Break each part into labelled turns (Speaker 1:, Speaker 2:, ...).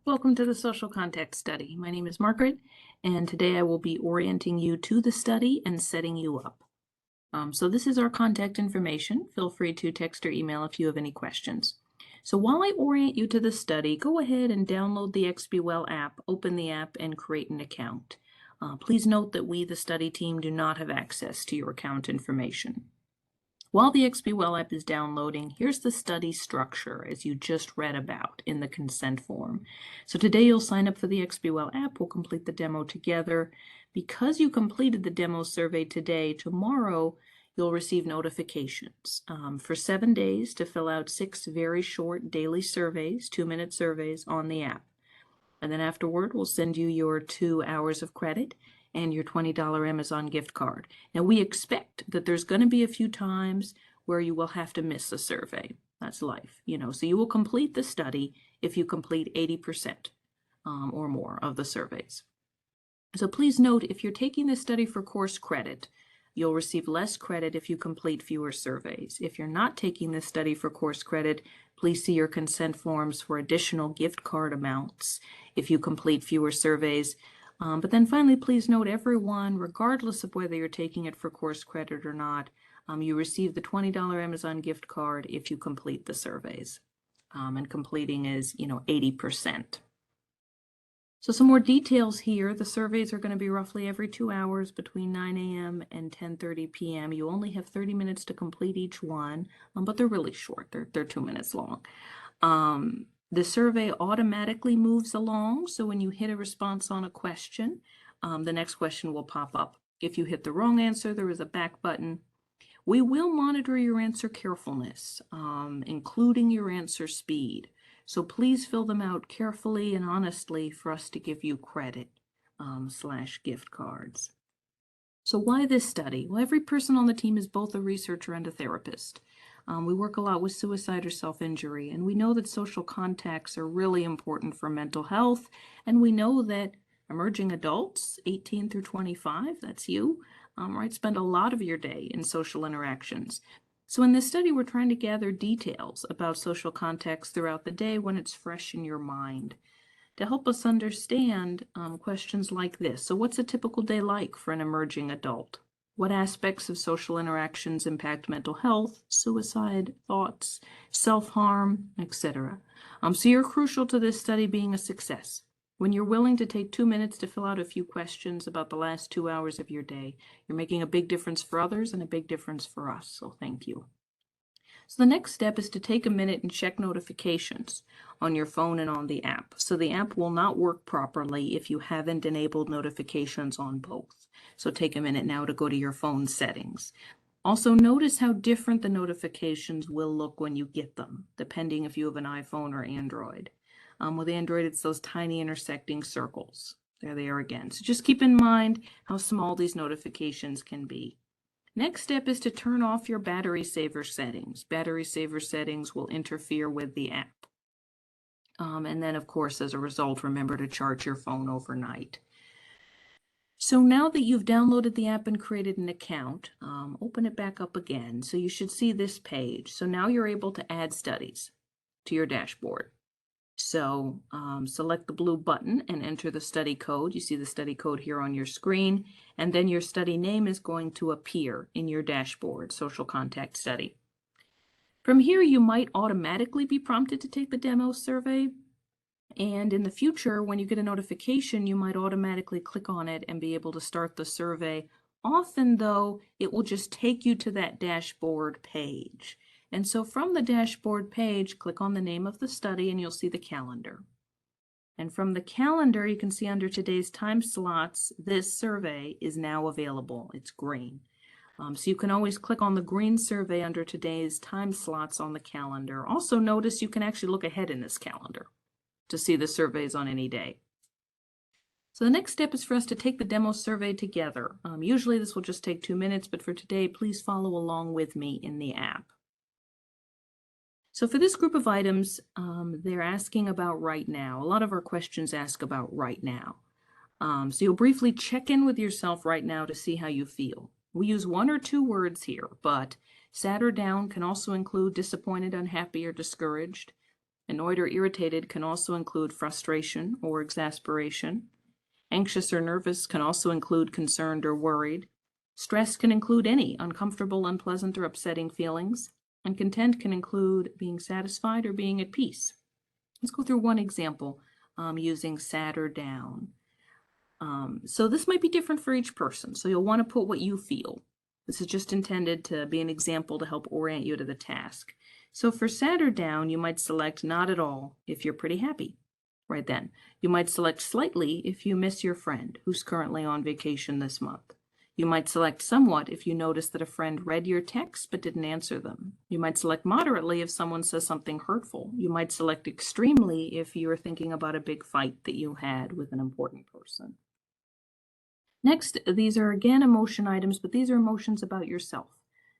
Speaker 1: Welcome to the Social Context Study. My name is Margaret, and today I will be orienting you to the study and setting you up. So this is our contact information. Feel free to text or email if you have any questions. So while I orient you to the study, go ahead and download the XBWell app, open the app, and create an account. Please note that we, the study team, do not have access to your account information. While the XBWell app is downloading, here's the study structure as you just read about in the consent form. So today you'll sign up for the XBWell app, we'll complete the demo together. Because you completed the demo survey today, tomorrow you'll receive notifications for 7 days to fill out 6 very short daily surveys, 2-minute surveys on the app. And then afterward, we'll send you your 2 hours of credit and your $20 Amazon gift card. Now, we expect that there's going to be a few times where you will have to miss a survey. That's life, so you will complete the study if you complete 80% or more of the surveys. So please note, if you're taking this study for course credit, you'll receive less credit if you complete fewer surveys. If you're not taking this study for course credit, please see your consent forms for additional gift card amounts if you complete fewer surveys. But then finally, please note, everyone, regardless of whether you're taking it for course credit or not, you receive the $20 Amazon gift card if you complete the surveys. And completing is, 80%. So some more details here. The surveys are going to be roughly every 2 hours between 9 a.m. and 10:30 p.m. You only have 30 minutes to complete each one, but they're really short. They're 2 minutes long. The survey automatically moves along, so when you hit a response on a question, the next question will pop up. If you hit the wrong answer, there is a back button. We will monitor your answer carefulness, including your answer speed. So please fill them out carefully and honestly for us to give you credit / gift cards. So why this study? Well, every person on the team is both a researcher and a therapist. We work a lot with suicide or self-injury, and we know that social contacts are really important for mental health, and we know that emerging adults, 18 through 25, that's you, spend a lot of your day in social interactions. So in this study, we're trying to gather details about social contacts throughout the day when it's fresh in your mind to help us understand questions like this. So what's a typical day like for an emerging adult? What aspects of social interactions impact mental health, suicide, thoughts, self-harm, etc.? So you're crucial to this study being a success. When you're willing to take 2 minutes to fill out a few questions about the last 2 hours of your day, you're making a big difference for others and a big difference for us, so thank you. So the next step is to take a minute and check notifications on your phone and on the app. So the app will not work properly if you haven't enabled notifications on both. So take a minute now to go to your phone settings. Also, notice how different the notifications will look when you get them, depending if you have an iPhone or Android. With Android, it's those tiny intersecting circles. There they are again. So just keep in mind how small these notifications can be. Next step is to turn off your battery saver settings. Battery saver settings will interfere with the app. And then, of course, as a result, remember to charge your phone overnight. So now that you've downloaded the app and created an account, open it back up again. So you should see this page. So now you're able to add studies to your dashboard. So select the blue button and enter the study code. You see the study code here on your screen, and then your study name is going to appear in your dashboard, Social Contact Study. From here, you might automatically be prompted to take the demo survey, and in the future, when you get a notification, you might automatically click on it and be able to start the survey. Often, though, it will just take you to that dashboard page. And so from the dashboard page, click on the name of the study and you'll see the calendar. And from the calendar, you can see under today's time slots, this survey is now available. It's green. So you can always click on the green survey under today's time slots on the calendar. Also notice you can actually look ahead in this calendar to see the surveys on any day. So the next step is for us to take the demo survey together. Usually this will just take 2 minutes, but for today, please follow along with me in the app. So for this group of items, they're asking about right now. A lot of our questions ask about right now. So you'll briefly check in with yourself right now to see how you feel. We use 1 or 2 words here, but sad or down can also include disappointed, unhappy, or discouraged. Annoyed or irritated can also include frustration or exasperation. Anxious or nervous can also include concerned or worried. Stress can include any uncomfortable, unpleasant, or upsetting feelings. And content can include being satisfied or being at peace. Let's go through one example using sad or down. So this might be different for each person, so you'll want to put what you feel. This is just intended to be an example to help orient you to the task. So for sad or down, you might select not at all if you're pretty happy. Right then, you might select slightly if you miss your friend who's currently on vacation this month. You might select somewhat if you notice that a friend read your texts but didn't answer them. You might select moderately if someone says something hurtful. You might select extremely if you're thinking about a big fight that you had with an important person. Next, these are again emotion items, but these are emotions about yourself.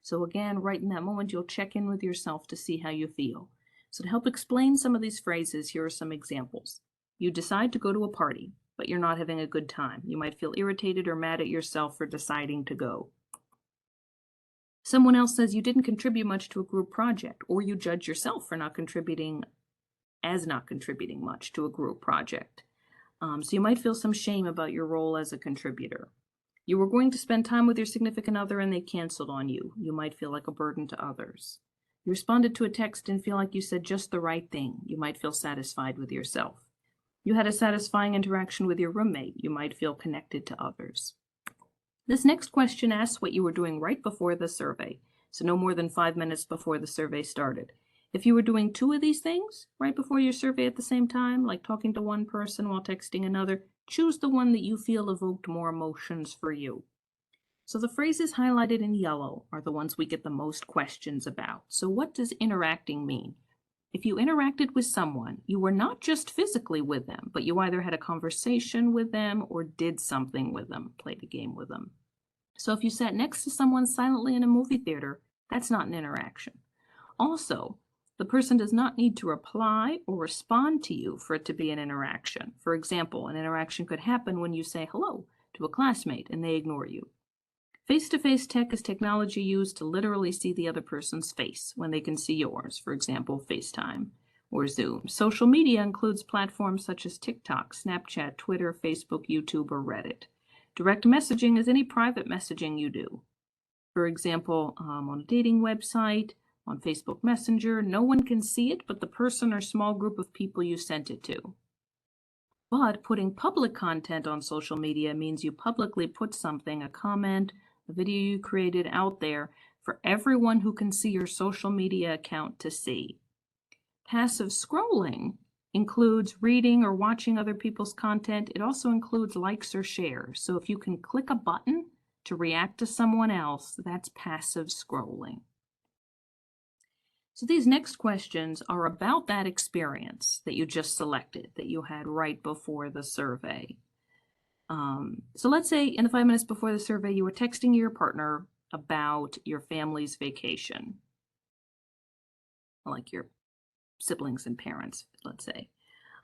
Speaker 1: So again, right in that moment, you'll check in with yourself to see how you feel. So to help explain some of these phrases, here are some examples. You decide to go to a party, but you're not having a good time. You might feel irritated or mad at yourself for deciding to go. Someone else says you didn't contribute much to a group project, or you judge yourself for not contributing much to a group project. So you might feel some shame about your role as a contributor. You were going to spend time with your significant other and they canceled on you. You might feel like a burden to others. You responded to a text and feel like you said just the right thing. You might feel satisfied with yourself. You had a satisfying interaction with your roommate. You might feel connected to others. This next question asks what you were doing right before the survey, so no more than 5 minutes before the survey started. If you were doing 2 of these things right before your survey at the same time, like talking to one person while texting another, choose the one that you feel evoked more emotions for you. So the phrases highlighted in yellow are the ones we get the most questions about. So what does interacting mean? If you interacted with someone, you were not just physically with them, but you either had a conversation with them or did something with them, played a game with them. So if you sat next to someone silently in a movie theater, that's not an interaction. Also, the person does not need to reply or respond to you for it to be an interaction. For example, an interaction could happen when you say hello to a classmate and they ignore you. Face-to-face tech is technology used to literally see the other person's face when they can see yours, for example, FaceTime or Zoom. Social media includes platforms such as TikTok, Snapchat, Twitter, Facebook, YouTube, or Reddit. Direct messaging is any private messaging you do. For example, on a dating website, on Facebook Messenger, no one can see it but the person or small group of people you sent it to. But putting public content on social media means you publicly put something, a comment, a video you created out there for everyone who can see your social media account to see. Passive scrolling includes reading or watching other people's content. It also includes likes or shares. So if you can click a button to react to someone else, that's passive scrolling. So these next questions are about that experience that you just selected, that you had right before the survey. So let's say in the 5 minutes before the survey, you were texting your partner about your family's vacation, like your siblings and parents, let's say.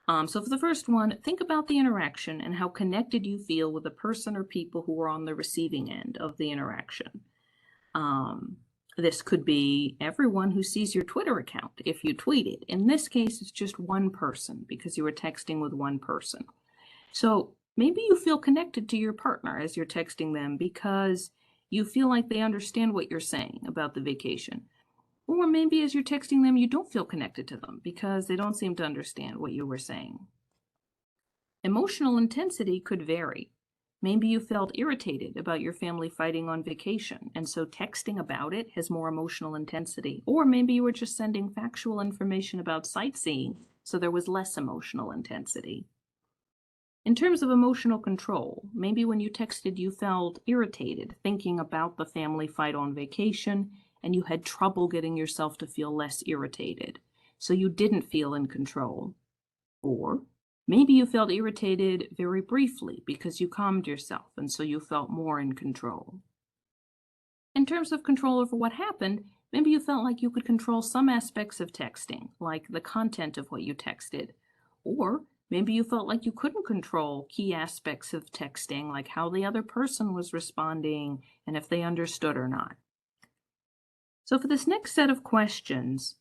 Speaker 1: So for the first one, think about the interaction and how connected you feel with the person or people who are on the receiving end of the interaction. This could be everyone who sees your Twitter account if you tweet it. In this case, it's just one person because you were texting with one person. So maybe you feel connected to your partner as you're texting them because you feel like they understand what you're saying about the vacation. Or maybe as you're texting them, you don't feel connected to them because they don't seem to understand what you were saying. Emotional intensity could vary. Maybe you felt irritated about your family fighting on vacation, and so texting about it has more emotional intensity. Or maybe you were just sending factual information about sightseeing, so there was less emotional intensity. In terms of emotional control, maybe when you texted you felt irritated thinking about the family fight on vacation, and you had trouble getting yourself to feel less irritated, so you didn't feel in control. Or maybe you felt irritated very briefly because you calmed yourself, and so you felt more in control. In terms of control over what happened, maybe you felt like you could control some aspects of texting, like the content of what you texted. Or maybe you felt like you couldn't control key aspects of texting, like how the other person was responding and if they understood or not. So for this next set of questions,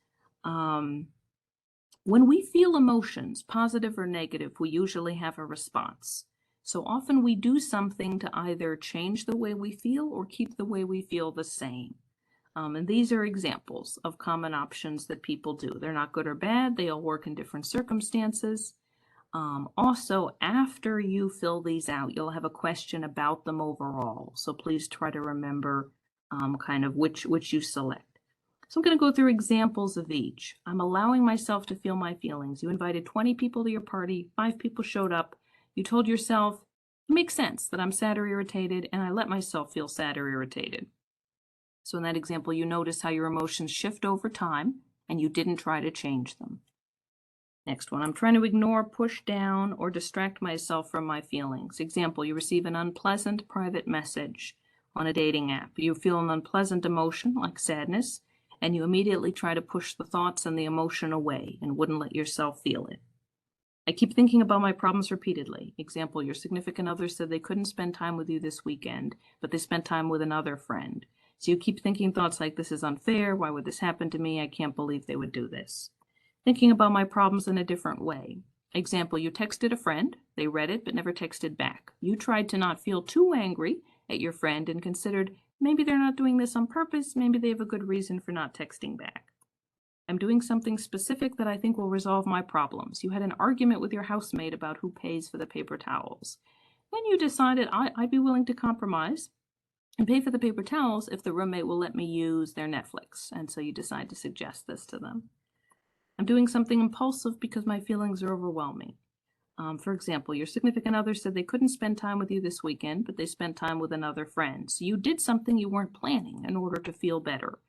Speaker 1: When we feel emotions, positive or negative, we usually have a response. So often we do something to either change the way we feel or keep the way we feel the same. And these are examples of common options that people do. They're not good or bad. They all work in different circumstances. Also, after you fill these out, you'll have a question about them overall. So please try to remember kind of which you select. So I'm going to go through examples of each. I'm allowing myself to feel my feelings. You invited 20 people to your party, 5 people showed up. You told yourself, it makes sense that I'm sad or irritated, and I let myself feel sad or irritated. So in that example, you notice how your emotions shift over time, and you didn't try to change them. Next one, I'm trying to ignore, push down, or distract myself from my feelings. Example, you receive an unpleasant private message on a dating app. You feel an unpleasant emotion like sadness, and you immediately try to push the thoughts and the emotion away and wouldn't let yourself feel it. I keep thinking about my problems repeatedly. Example, your significant other said they couldn't spend time with you this weekend, but they spent time with another friend. So you keep thinking thoughts like, this is unfair, why would this happen to me? I can't believe they would do this. Thinking about my problems in a different way. Example, you texted a friend, they read it but never texted back. You tried to not feel too angry at your friend and considered maybe they're not doing this on purpose, maybe they have a good reason for not texting back. I'm doing something specific that I think will resolve my problems. You had an argument with your housemate about who pays for the paper towels. Then you decided I'd be willing to compromise and pay for the paper towels if the roommate will let me use their Netflix. And so you decide to suggest this to them. I'm doing something impulsive because my feelings are overwhelming. For example, your significant other said they couldn't spend time with you this weekend, but they spent time with another friend. So you did something you weren't planning in order to feel better,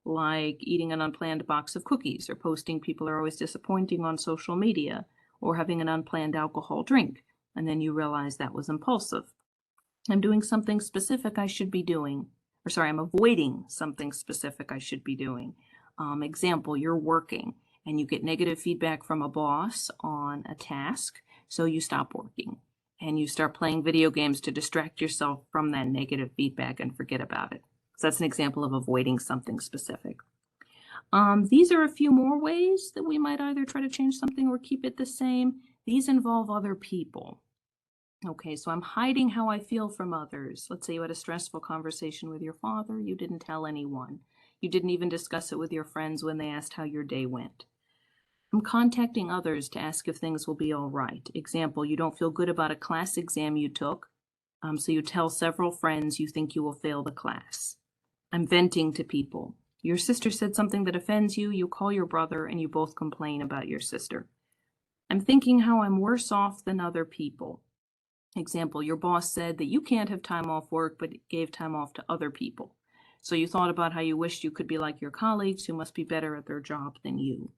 Speaker 1: like eating an unplanned box of cookies or posting people are always disappointing on social media or having an unplanned alcohol drink. And then you realize that was impulsive. I'm doing something specific I should be doing. I'm avoiding something specific I should be doing. Example, you're working and you get negative feedback from a boss on a task, so you stop working and you start playing video games to distract yourself from that negative feedback and forget about it. So that's an example of avoiding something specific. These are a few more ways that we might either try to change something or keep it the same. These involve other people. Okay, so I'm hiding how I feel from others. Let's say you had a stressful conversation with your father. You didn't tell anyone. You didn't even discuss it with your friends when they asked how your day went. I'm contacting others to ask if things will be all right. Example, you don't feel good about a class exam you took, so you tell several friends you think you will fail the class. I'm venting to people. Your sister said something that offends you, you call your brother, and you both complain about your sister. I'm thinking how I'm worse off than other people. Example, your boss said that you can't have time off work, but gave time off to other people. So you thought about how you wished you could be like your colleagues who must be better at their job than you.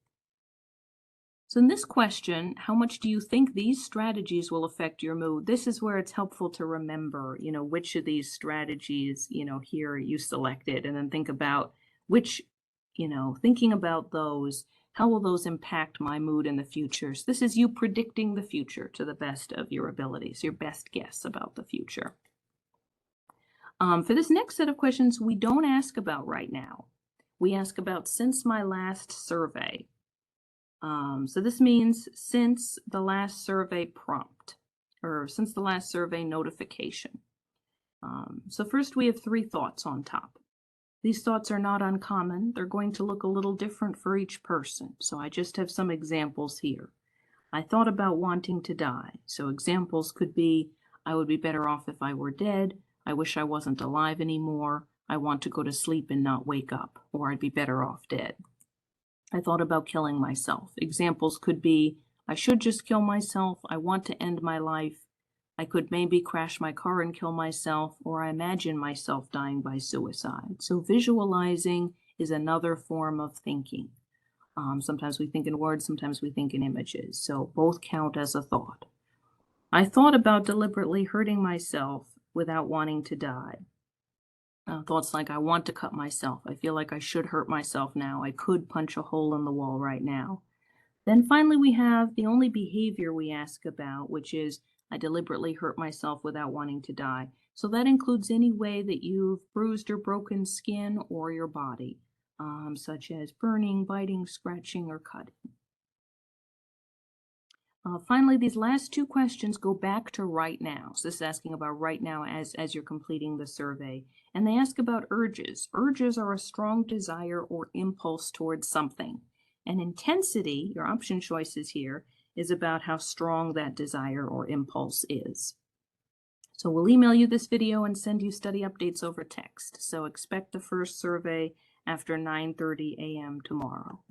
Speaker 1: So in this question, how much do you think these strategies will affect your mood? This is where it's helpful to remember, which of these strategies, here you selected, and then think about which, thinking about those, how will those impact my mood in the future? So this is you predicting the future to the best of your abilities, your best guess about the future. For this next set of questions, we don't ask about right now. We ask about since my last survey. So this means since the last survey prompt, or since the last survey notification. So first we have 3 thoughts on top. These thoughts are not uncommon. They're going to look a little different for each person. So I just have some examples here. I thought about wanting to die. So examples could be, I would be better off if I were dead. I wish I wasn't alive anymore. I want to go to sleep and not wake up, or I'd be better off dead. I thought about killing myself. Examples could be, I should just kill myself. I want to end my life. I could maybe crash my car and kill myself, or I imagine myself dying by suicide. So visualizing is another form of thinking. Sometimes we think in words, sometimes we think in images. So both count as a thought. I thought about deliberately hurting myself without wanting to die. Thoughts like, I want to cut myself. I feel like I should hurt myself now. I could punch a hole in the wall right now. Then finally, we have the only behavior we ask about, which is, I deliberately hurt myself without wanting to die. So that includes any way that you've bruised or broken skin or your body, such as burning, biting, scratching, or cutting. Finally, these last two questions go back to right now. So this is asking about right now as you're completing the survey. And they ask about urges. Urges are a strong desire or impulse towards something. And intensity, your option choices here, is about how strong that desire or impulse is. So we'll email you this video and send you study updates over text. So expect the first survey after 9:30 a.m. tomorrow.